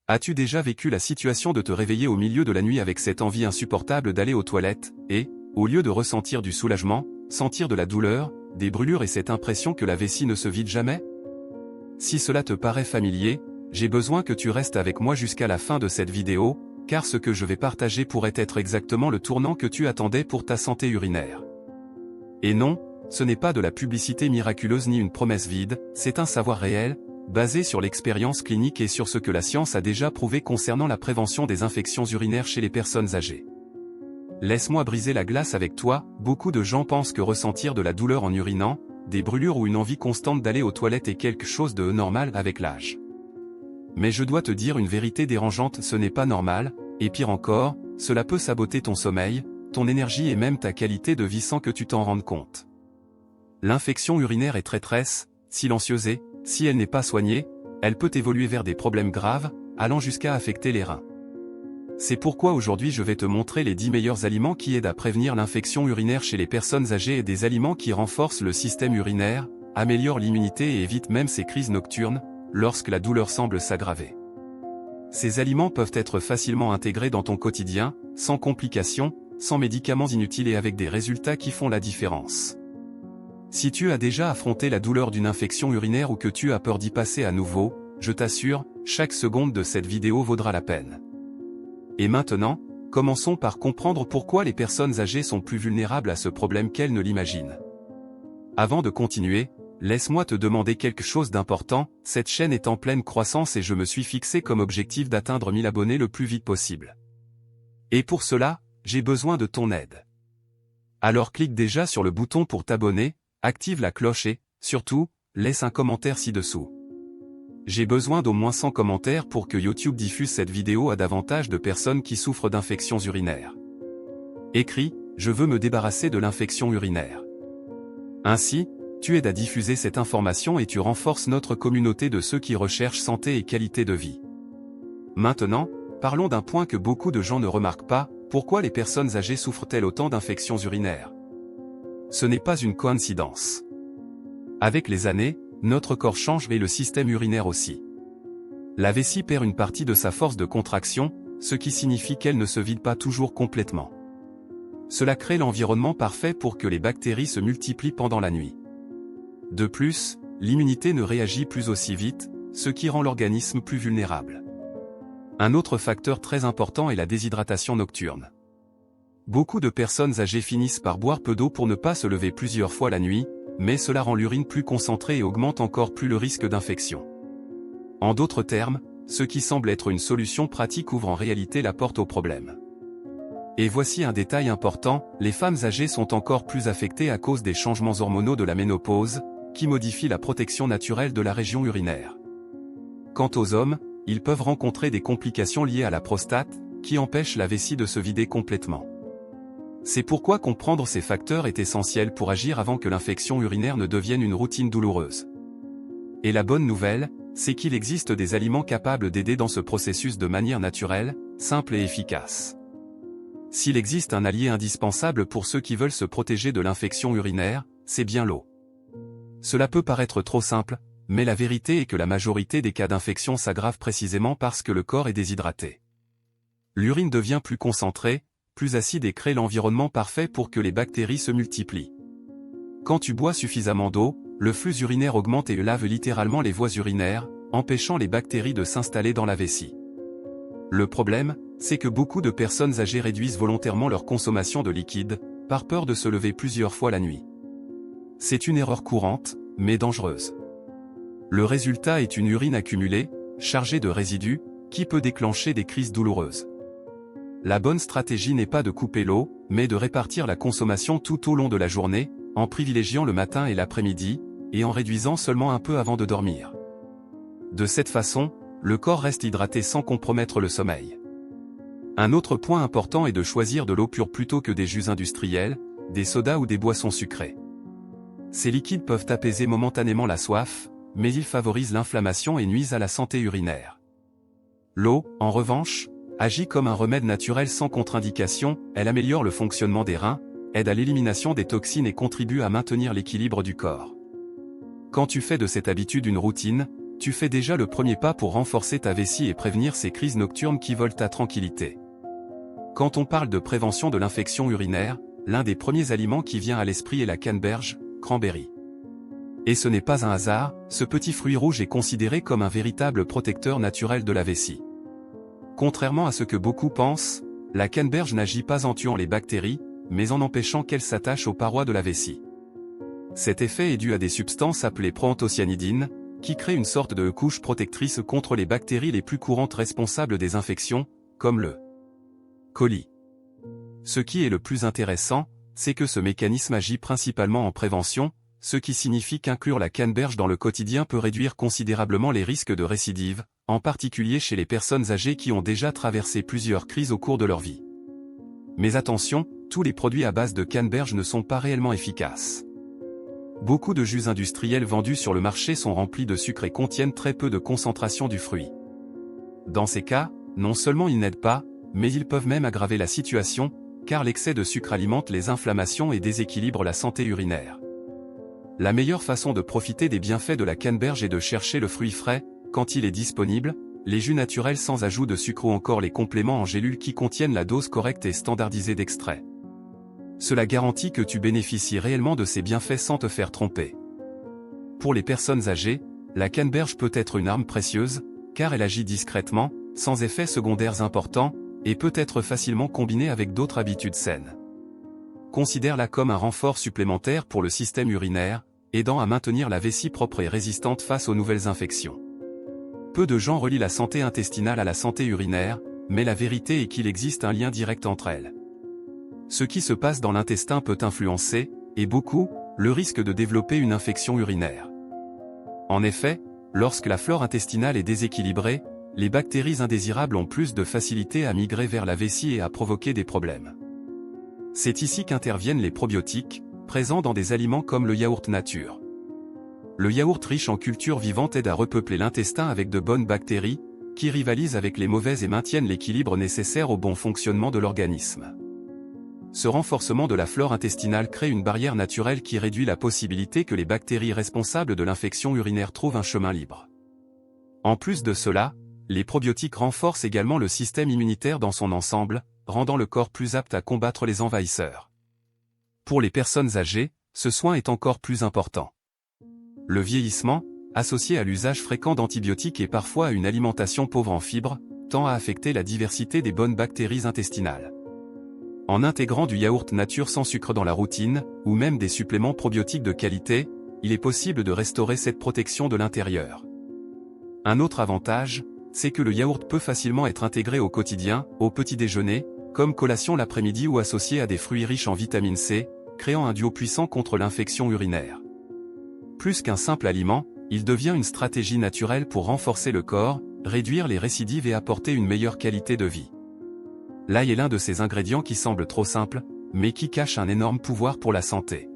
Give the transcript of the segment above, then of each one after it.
As-tu déjà vécu la situation de te réveiller au milieu de la nuit avec cette envie insupportable d'aller aux toilettes, et, au lieu de ressentir du soulagement, sentir de la douleur, des brûlures et cette impression que la vessie ne se vide jamais? Si cela te paraît familier, j'ai besoin que tu restes avec moi jusqu'à la fin de cette vidéo, car ce que je vais partager pourrait être exactement le tournant que tu attendais pour ta santé urinaire. Et non, ce n'est pas de la publicité miraculeuse ni une promesse vide, c'est un savoir réel, basé sur l'expérience clinique et sur ce que la science a déjà prouvé concernant la prévention des infections urinaires chez les personnes âgées. Laisse-moi briser la glace avec toi, beaucoup de gens pensent que ressentir de la douleur en urinant, des brûlures ou une envie constante d'aller aux toilettes est quelque chose de normal avec l'âge. Mais je dois te dire une vérité dérangeante, ce n'est pas normal, et pire encore, cela peut saboter ton sommeil, ton énergie et même ta qualité de vie sans que tu t'en rendes compte. L'infection urinaire est traîtresse, silencieuse et, si elle n'est pas soignée, elle peut évoluer vers des problèmes graves, allant jusqu'à affecter les reins. C'est pourquoi aujourd'hui je vais te montrer les 10 meilleurs aliments qui aident à prévenir l'infection urinaire chez les personnes âgées et des aliments qui renforcent le système urinaire, améliorent l'immunité et évitent même ces crises nocturnes, lorsque la douleur semble s'aggraver. Ces aliments peuvent être facilement intégrés dans ton quotidien, sans complications, sans médicaments inutiles et avec des résultats qui font la différence. Si tu as déjà affronté la douleur d'une infection urinaire ou que tu as peur d'y passer à nouveau, je t'assure, chaque seconde de cette vidéo vaudra la peine. Et maintenant, commençons par comprendre pourquoi les personnes âgées sont plus vulnérables à ce problème qu'elles ne l'imaginent. Avant de continuer, laisse-moi te demander quelque chose d'important, cette chaîne est en pleine croissance et je me suis fixé comme objectif d'atteindre 1000 abonnés le plus vite possible. Et pour cela, j'ai besoin de ton aide. Alors clique déjà sur le bouton pour t'abonner, active la cloche et, surtout, laisse un commentaire ci-dessous. J'ai besoin d'au moins 100 commentaires pour que YouTube diffuse cette vidéo à davantage de personnes qui souffrent d'infections urinaires. Écris, je veux me débarrasser de l'infection urinaire. Ainsi, tu aides à diffuser cette information et tu renforces notre communauté de ceux qui recherchent santé et qualité de vie. Maintenant, parlons d'un point que beaucoup de gens ne remarquent pas, pourquoi les personnes âgées souffrent-elles autant d'infections urinaires? Ce n'est pas une coïncidence. Avec les années, notre corps change et le système urinaire aussi. La vessie perd une partie de sa force de contraction, ce qui signifie qu'elle ne se vide pas toujours complètement. Cela crée l'environnement parfait pour que les bactéries se multiplient pendant la nuit. De plus, l'immunité ne réagit plus aussi vite, ce qui rend l'organisme plus vulnérable. Un autre facteur très important est la déshydratation nocturne. Beaucoup de personnes âgées finissent par boire peu d'eau pour ne pas se lever plusieurs fois la nuit, mais cela rend l'urine plus concentrée et augmente encore plus le risque d'infection. En d'autres termes, ce qui semble être une solution pratique ouvre en réalité la porte au problème. Et voici un détail important, les femmes âgées sont encore plus affectées à cause des changements hormonaux de la ménopause, qui modifient la protection naturelle de la région urinaire. Quant aux hommes, ils peuvent rencontrer des complications liées à la prostate, qui empêchent la vessie de se vider complètement. C'est pourquoi comprendre ces facteurs est essentiel pour agir avant que l'infection urinaire ne devienne une routine douloureuse. Et la bonne nouvelle, c'est qu'il existe des aliments capables d'aider dans ce processus de manière naturelle, simple et efficace. S'il existe un allié indispensable pour ceux qui veulent se protéger de l'infection urinaire, c'est bien l'eau. Cela peut paraître trop simple, mais la vérité est que la majorité des cas d'infection s'aggravent précisément parce que le corps est déshydraté. L'urine devient plus concentrée, plus acide et crée l'environnement parfait pour que les bactéries se multiplient. Quand tu bois suffisamment d'eau, le flux urinaire augmente et lave littéralement les voies urinaires, empêchant les bactéries de s'installer dans la vessie. Le problème, c'est que beaucoup de personnes âgées réduisent volontairement leur consommation de liquide, par peur de se lever plusieurs fois la nuit. C'est une erreur courante, mais dangereuse. Le résultat est une urine accumulée, chargée de résidus, qui peut déclencher des crises douloureuses. La bonne stratégie n'est pas de couper l'eau, mais de répartir la consommation tout au long de la journée, en privilégiant le matin et l'après-midi, et en réduisant seulement un peu avant de dormir. De cette façon, le corps reste hydraté sans compromettre le sommeil. Un autre point important est de choisir de l'eau pure plutôt que des jus industriels, des sodas ou des boissons sucrées. Ces liquides peuvent apaiser momentanément la soif, mais ils favorisent l'inflammation et nuisent à la santé urinaire. L'eau, en revanche, agit comme un remède naturel sans contre-indication, elle améliore le fonctionnement des reins, aide à l'élimination des toxines et contribue à maintenir l'équilibre du corps. Quand tu fais de cette habitude une routine, tu fais déjà le premier pas pour renforcer ta vessie et prévenir ces crises nocturnes qui volent ta tranquillité. Quand on parle de prévention de l'infection urinaire, l'un des premiers aliments qui vient à l'esprit est la canneberge, cranberry. Et ce n'est pas un hasard, ce petit fruit rouge est considéré comme un véritable protecteur naturel de la vessie. Contrairement à ce que beaucoup pensent, la canneberge n'agit pas en tuant les bactéries, mais en empêchant qu'elles s'attachent aux parois de la vessie. Cet effet est dû à des substances appelées proanthocyanidines, qui créent une sorte de couche protectrice contre les bactéries les plus courantes responsables des infections, comme le coli. Ce qui est le plus intéressant, c'est que ce mécanisme agit principalement en prévention, ce qui signifie qu'inclure la canneberge dans le quotidien peut réduire considérablement les risques de récidive, en particulier chez les personnes âgées qui ont déjà traversé plusieurs crises au cours de leur vie. Mais attention, tous les produits à base de canneberge ne sont pas réellement efficaces. Beaucoup de jus industriels vendus sur le marché sont remplis de sucre et contiennent très peu de concentration du fruit. Dans ces cas, non seulement ils n'aident pas, mais ils peuvent même aggraver la situation, car l'excès de sucre alimente les inflammations et déséquilibre la santé urinaire. La meilleure façon de profiter des bienfaits de la canneberge est de chercher le fruit frais, quand il est disponible, les jus naturels sans ajout de sucre ou encore les compléments en gélules qui contiennent la dose correcte et standardisée d'extrait. Cela garantit que tu bénéficies réellement de ces bienfaits sans te faire tromper. Pour les personnes âgées, la canneberge peut être une arme précieuse, car elle agit discrètement, sans effets secondaires importants, et peut être facilement combinée avec d'autres habitudes saines. Considère-la comme un renfort supplémentaire pour le système urinaire, aidant à maintenir la vessie propre et résistante face aux nouvelles infections. Peu de gens relient la santé intestinale à la santé urinaire, mais la vérité est qu'il existe un lien direct entre elles. Ce qui se passe dans l'intestin peut influencer, et beaucoup, le risque de développer une infection urinaire. En effet, lorsque la flore intestinale est déséquilibrée, les bactéries indésirables ont plus de facilité à migrer vers la vessie et à provoquer des problèmes. C'est ici qu'interviennent les probiotiques, présents dans des aliments comme le yaourt nature. Le yaourt riche en cultures vivantes aide à repeupler l'intestin avec de bonnes bactéries, qui rivalisent avec les mauvaises et maintiennent l'équilibre nécessaire au bon fonctionnement de l'organisme. Ce renforcement de la flore intestinale crée une barrière naturelle qui réduit la possibilité que les bactéries responsables de l'infection urinaire trouvent un chemin libre. En plus de cela, les probiotiques renforcent également le système immunitaire dans son ensemble, rendant le corps plus apte à combattre les envahisseurs. Pour les personnes âgées, ce soin est encore plus important. Le vieillissement, associé à l'usage fréquent d'antibiotiques et parfois à une alimentation pauvre en fibres, tend à affecter la diversité des bonnes bactéries intestinales. En intégrant du yaourt nature sans sucre dans la routine, ou même des suppléments probiotiques de qualité, il est possible de restaurer cette protection de l'intérieur. Un autre avantage, c'est que le yaourt peut facilement être intégré au quotidien, au petit déjeuner, comme collation l'après-midi ou associé à des fruits riches en vitamine C, créant un duo puissant contre l'infection urinaire. Plus qu'un simple aliment, il devient une stratégie naturelle pour renforcer le corps, réduire les récidives et apporter une meilleure qualité de vie. L'ail est l'un de ces ingrédients qui semblent trop simples, mais qui cachent un énorme pouvoir pour la santé.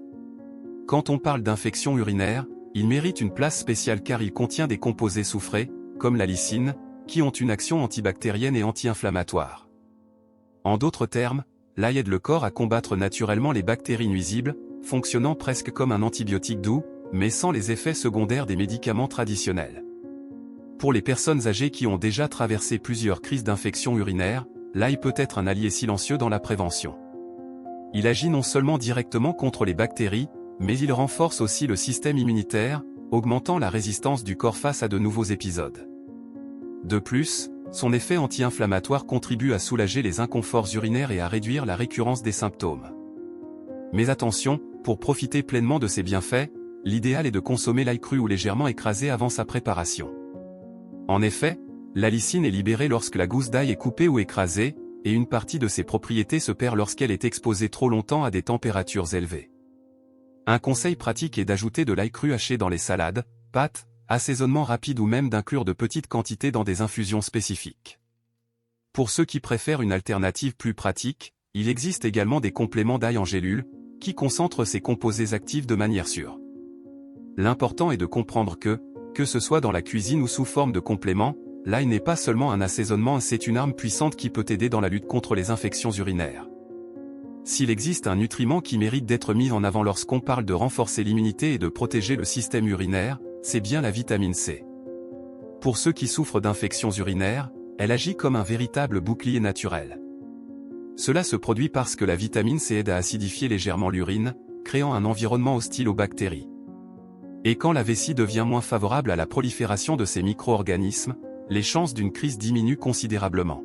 Quand on parle d'infection urinaire, il mérite une place spéciale car il contient des composés soufrés, comme la lysine, qui ont une action antibactérienne et anti-inflammatoire. En d'autres termes, l'ail aide le corps à combattre naturellement les bactéries nuisibles, fonctionnant presque comme un antibiotique doux, mais sans les effets secondaires des médicaments traditionnels. Pour les personnes âgées qui ont déjà traversé plusieurs crises d'infection urinaire, l'ail peut être un allié silencieux dans la prévention. Il agit non seulement directement contre les bactéries, mais il renforce aussi le système immunitaire, augmentant la résistance du corps face à de nouveaux épisodes. De plus, son effet anti-inflammatoire contribue à soulager les inconforts urinaires et à réduire la récurrence des symptômes. Mais attention, pour profiter pleinement de ces bienfaits, l'idéal est de consommer l'ail cru ou légèrement écrasé avant sa préparation. En effet, la lysine est libérée lorsque la gousse d'ail est coupée ou écrasée, et une partie de ses propriétés se perd lorsqu'elle est exposée trop longtemps à des températures élevées. Un conseil pratique est d'ajouter de l'ail cru haché dans les salades, pâtes, assaisonnement rapide ou même d'inclure de petites quantités dans des infusions spécifiques. Pour ceux qui préfèrent une alternative plus pratique, il existe également des compléments d'ail en gélule, qui concentrent ces composés actifs de manière sûre. L'important est de comprendre que ce soit dans la cuisine ou sous forme de complément, l'ail n'est pas seulement un assaisonnement, c'est une arme puissante qui peut aider dans la lutte contre les infections urinaires. S'il existe un nutriment qui mérite d'être mis en avant lorsqu'on parle de renforcer l'immunité et de protéger le système urinaire, c'est bien la vitamine C. Pour ceux qui souffrent d'infections urinaires, elle agit comme un véritable bouclier naturel. Cela se produit parce que la vitamine C aide à acidifier légèrement l'urine, créant un environnement hostile aux bactéries. Et quand la vessie devient moins favorable à la prolifération de ces micro-organismes, les chances d'une crise diminuent considérablement.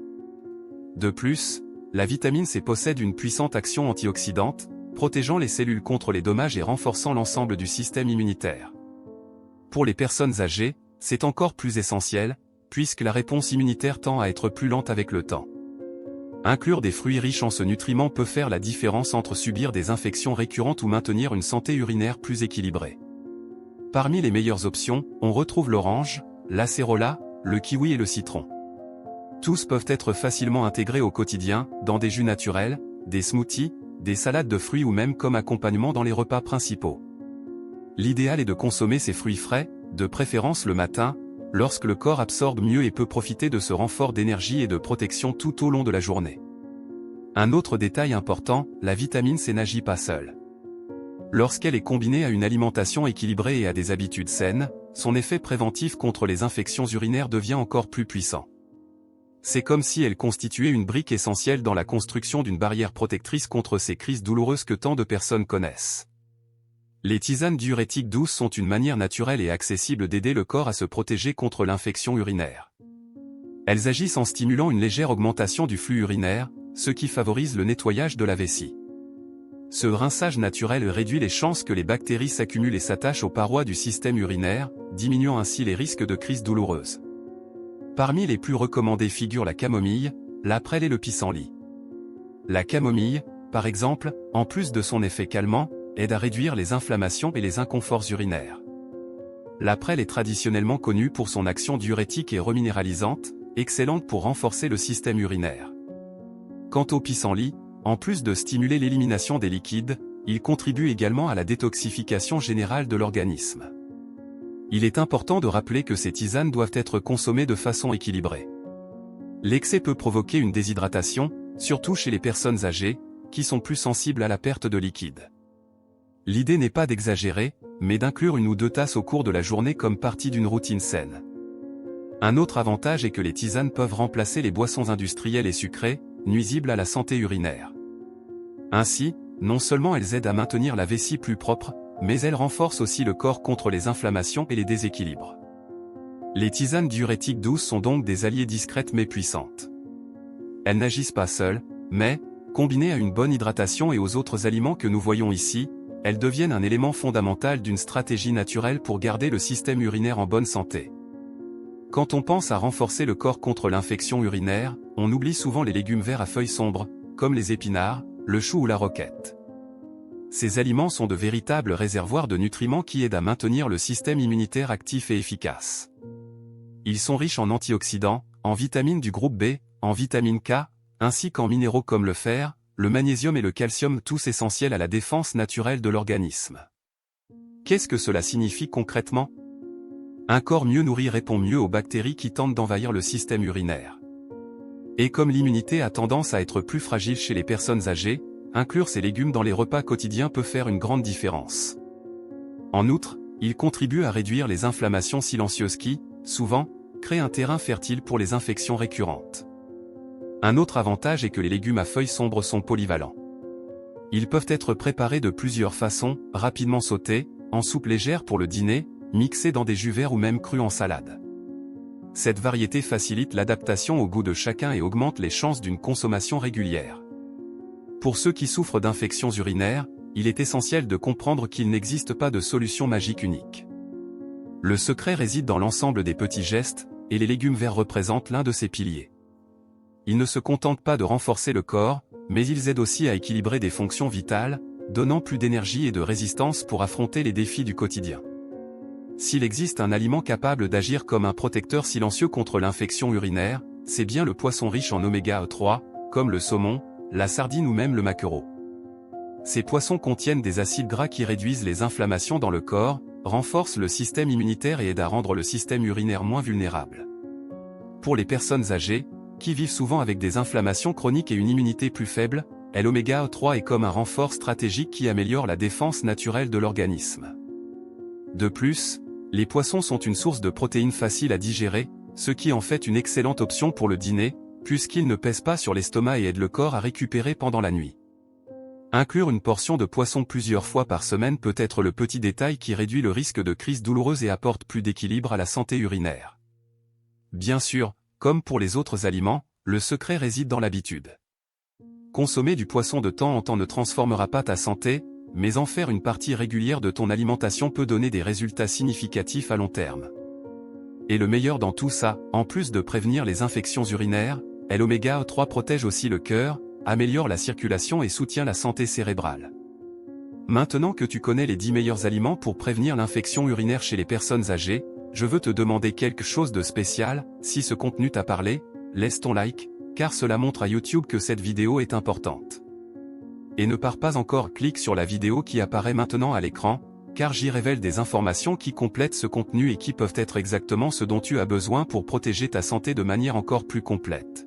De plus, la vitamine C possède une puissante action antioxydante, protégeant les cellules contre les dommages et renforçant l'ensemble du système immunitaire. Pour les personnes âgées, c'est encore plus essentiel, puisque la réponse immunitaire tend à être plus lente avec le temps. Inclure des fruits riches en ce nutriment peut faire la différence entre subir des infections récurrentes ou maintenir une santé urinaire plus équilibrée. Parmi les meilleures options, on retrouve l'orange, l'acérola, le kiwi et le citron. Tous peuvent être facilement intégrés au quotidien, dans des jus naturels, des smoothies, des salades de fruits ou même comme accompagnement dans les repas principaux. L'idéal est de consommer ces fruits frais, de préférence le matin, lorsque le corps absorbe mieux et peut profiter de ce renfort d'énergie et de protection tout au long de la journée. Un autre détail important, la vitamine C n'agit pas seule. Lorsqu'elle est combinée à une alimentation équilibrée et à des habitudes saines, son effet préventif contre les infections urinaires devient encore plus puissant. C'est comme si elle constituait une brique essentielle dans la construction d'une barrière protectrice contre ces crises douloureuses que tant de personnes connaissent. Les tisanes diurétiques douces sont une manière naturelle et accessible d'aider le corps à se protéger contre l'infection urinaire. Elles agissent en stimulant une légère augmentation du flux urinaire, ce qui favorise le nettoyage de la vessie. Ce rinçage naturel réduit les chances que les bactéries s'accumulent et s'attachent aux parois du système urinaire, diminuant ainsi les risques de crises douloureuses. Parmi les plus recommandés figurent la camomille, la prêle et le pissenlit. La camomille, par exemple, en plus de son effet calmant, aide à réduire les inflammations et les inconforts urinaires. La prêle est traditionnellement connue pour son action diurétique et reminéralisante, excellente pour renforcer le système urinaire. Quant au pissenlit, en plus de stimuler l'élimination des liquides, il contribue également à la détoxification générale de l'organisme. Il est important de rappeler que ces tisanes doivent être consommées de façon équilibrée. L'excès peut provoquer une déshydratation, surtout chez les personnes âgées, qui sont plus sensibles à la perte de liquide. L'idée n'est pas d'exagérer, mais d'inclure 1 ou 2 tasses au cours de la journée comme partie d'une routine saine. Un autre avantage est que les tisanes peuvent remplacer les boissons industrielles et sucrées, nuisibles à la santé urinaire. Ainsi, non seulement elles aident à maintenir la vessie plus propre, mais elles renforcent aussi le corps contre les inflammations et les déséquilibres. Les tisanes diurétiques douces sont donc des alliées discrètes mais puissantes. Elles n'agissent pas seules, mais, combinées à une bonne hydratation et aux autres aliments que nous voyons ici, elles deviennent un élément fondamental d'une stratégie naturelle pour garder le système urinaire en bonne santé. Quand on pense à renforcer le corps contre l'infection urinaire, on oublie souvent les légumes verts à feuilles sombres, comme les épinards, le chou ou la roquette. Ces aliments sont de véritables réservoirs de nutriments qui aident à maintenir le système immunitaire actif et efficace. Ils sont riches en antioxydants, en vitamines du groupe B, en vitamine K, ainsi qu'en minéraux comme le fer, le magnésium et le calcium, tous essentiels à la défense naturelle de l'organisme. Qu'est-ce que cela signifie concrètement ? Un corps mieux nourri répond mieux aux bactéries qui tentent d'envahir le système urinaire. Et comme l'immunité a tendance à être plus fragile chez les personnes âgées, inclure ces légumes dans les repas quotidiens peut faire une grande différence. En outre, ils contribuent à réduire les inflammations silencieuses qui, souvent, créent un terrain fertile pour les infections récurrentes. Un autre avantage est que les légumes à feuilles sombres sont polyvalents. Ils peuvent être préparés de plusieurs façons, rapidement sautés, en soupe légère pour le dîner, mixés dans des jus verts ou même crus en salade. Cette variété facilite l'adaptation au goût de chacun et augmente les chances d'une consommation régulière. Pour ceux qui souffrent d'infections urinaires, il est essentiel de comprendre qu'il n'existe pas de solution magique unique. Le secret réside dans l'ensemble des petits gestes, et les légumes verts représentent l'un de ces piliers. Ils ne se contentent pas de renforcer le corps, mais ils aident aussi à équilibrer des fonctions vitales, donnant plus d'énergie et de résistance pour affronter les défis du quotidien. S'il existe un aliment capable d'agir comme un protecteur silencieux contre l'infection urinaire, c'est bien le poisson riche en oméga 3, comme le saumon, la sardine ou même le maquereau. Ces poissons contiennent des acides gras qui réduisent les inflammations dans le corps, renforcent le système immunitaire et aident à rendre le système urinaire moins vulnérable. Pour les personnes âgées, qui vivent souvent avec des inflammations chroniques et une immunité plus faible, l'oméga 3 est comme un renfort stratégique qui améliore la défense naturelle de l'organisme. De plus, Les poissons sont une source de protéines facile à digérer, ce qui en fait une excellente option pour le dîner, puisqu'ils ne pèsent pas sur l'estomac et aident le corps à récupérer pendant la nuit. Inclure une portion de poisson plusieurs fois par semaine peut être le petit détail qui réduit le risque de crise douloureuse et apporte plus d'équilibre à la santé urinaire. Bien sûr, comme pour les autres aliments, le secret réside dans l'habitude. Consommer du poisson de temps en temps ne transformera pas ta santé, mais en faire une partie régulière de ton alimentation peut donner des résultats significatifs à long terme. Et le meilleur dans tout ça, en plus de prévenir les infections urinaires, l'oméga 3 protège aussi le cœur, améliore la circulation et soutient la santé cérébrale. Maintenant que tu connais les 10 meilleurs aliments pour prévenir l'infection urinaire chez les personnes âgées, je veux te demander quelque chose de spécial. Si ce contenu t'a parlé, laisse ton like, car cela montre à YouTube que cette vidéo est importante. Et ne pars pas encore, clique sur la vidéo qui apparaît maintenant à l'écran, car j'y révèle des informations qui complètent ce contenu et qui peuvent être exactement ce dont tu as besoin pour protéger ta santé de manière encore plus complète.